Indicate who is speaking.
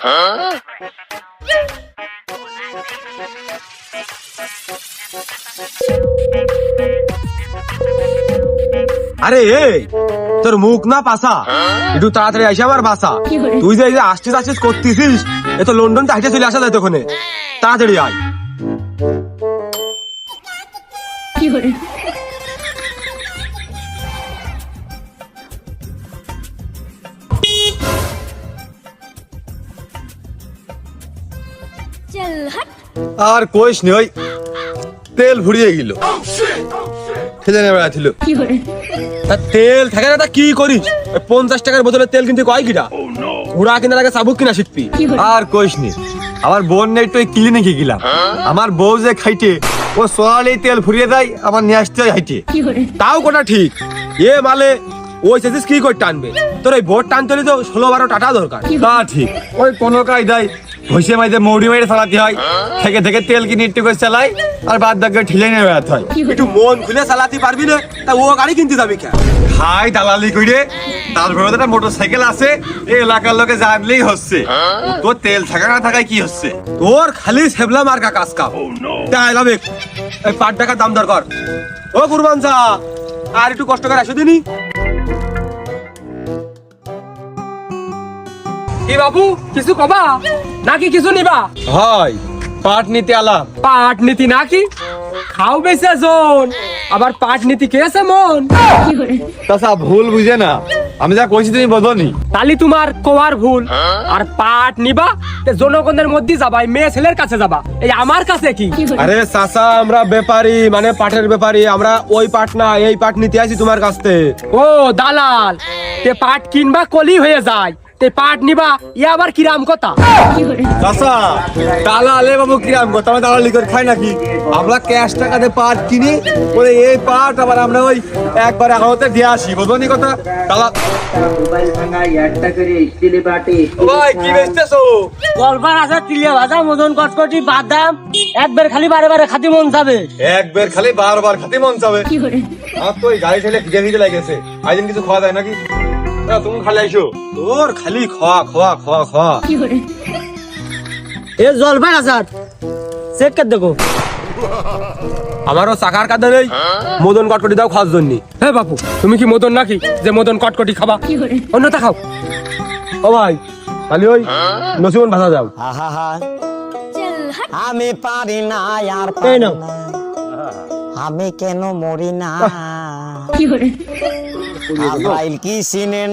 Speaker 1: আরে তোর মুখ না পাসা, একটু তাড়াতাড়ি আসে আমার বাসা। তুই যে আসছিস আসছিস করতেছিস, এ তো লন্ডন হাইটে চলে আসা যায় তখন। তাড়াতাড়ি আয়। আর কইস নি, ওই তেল ভরিয়ে গেল, খেলে নেবে ছিল। তেল থাকে না, তা কি করিস? 50 টাকার বোতলে তেল কিনতে কয় কিনা? ঘোড়া কিনার আগে চাবুক কিনা শিখবি। আর কইস নি, আমার বোন নেই তো ক্লিনিকে গেলাম। আমার বউ যে খাইতে, ও সোয়ালি তেল ফুরিয়ে দেয়, আমার নিয়ে আসতে হয় হাইটে। তাও কোটা ঠিক, এ মালে ওই সেদিস কি করে টানবে? তোর ওই বোট টানতে হলে তো 16-12 টাকা দরকার। তা ঠিক, ওই কোনো কায়দায় ভইসে মাইতে মৌরি মাইরে চালাতে হয়। থেকে থেকে তেল কিনে একটু করে চালাই, আর বাদ বাকি ঠেলে নিয়ে বেড়াতে হয়। একটু মন খুলে চালাতে পারবি না, তা ও গাড়ি কিনতে যাবি কেন? খাই দালালি করে, তারপরে একটা মোটরসাইকেল আছে, এই এলাকার লোকে জানলেই হচ্ছে। তোর তেল থাকা না থাকায় কি হচ্ছে? তোর খালি সেবলা মার্কা কাজ কাম। তাই লাভ এই 5 টাকার দাম দরকার। ও কুরবান চা, আর একটু কষ্ট করে আসো দিনি।
Speaker 2: কি বাবু, কিছু কবা নাকি কিছু নিবা?
Speaker 1: হয়, পাট নিতে আলাম।
Speaker 2: পাট নীতি নাকি? খাও বেশি জন, আবার পাট নীতি কেছে মন।
Speaker 1: তাছা ভুল বুঝে না, আমি যা কইছি তুমি বোঝনি।
Speaker 2: তালি তোমার কোয়ার ভুল। আর পাট নিবা তে জনগণের মধ্যে যাবা, মেয়ে ছেলের কাছে যাবা, এই আমার কাছে কি?
Speaker 1: আরে চাচা, আমরা ব্যাপারী, মানে পাটের ব্যাপারী। আমরা ওই পাট না, এই পাট নিতে আসি তোমার কাছ থেকে।
Speaker 2: ও দালাল, তে পাট কিনবা কলি হয়ে যায়, তে পাট নিবা ই আবার কিরাম কথা?
Speaker 1: চাচা, দালালে বাবু কিরাম কথা? আমরা দালালি করে খাই নাকি? আমরা ক্যাশ টাকা দিয়ে পাট কিনি, ওই এই পাট আবার আমরা ওই একবার একাউন্টে দিয়ে আসি, বুঝবনি কথা? দালাল
Speaker 3: মোবাইল ভাঙা একটা করে স্টিলে বাটি।
Speaker 1: ভাই কি বেচতেছো?
Speaker 4: গলবার আছে, তিলিয়া ভাজা, মদন কটকটি, বাদাম, একবার খালি বারে বারে খাতি মন যাবে।
Speaker 1: একবার খালি বারবার খেতে মন চাবে। আর তো ওই গাড়ি ঠেলে ভিজে ভিজে লাগেছে, আইদিন কিছু খাওয়া যায় নাকি? তুমি খালি আইসো, তোর খালি খাওয়া খাওয়া খাওয়া খাওয়া।
Speaker 4: এ জলবার আসাদ চেক করে দেখো।
Speaker 1: আমারও চাকার কাঁদে নেই, মদন কটকটি দাও খাওয়ার জন্য।
Speaker 2: হে বাবু, তুমি কি মদন নাকি যে মদন কটকটি খাবা? অন্যটা খাও।
Speaker 1: ও ভাই, খালি ওই নসিমন ভাষা যাও।
Speaker 5: আমি পারি না আর
Speaker 4: এই
Speaker 5: পারি
Speaker 4: নাও।
Speaker 5: না, আমি কেন মরি না? আজরাইল কি সিনে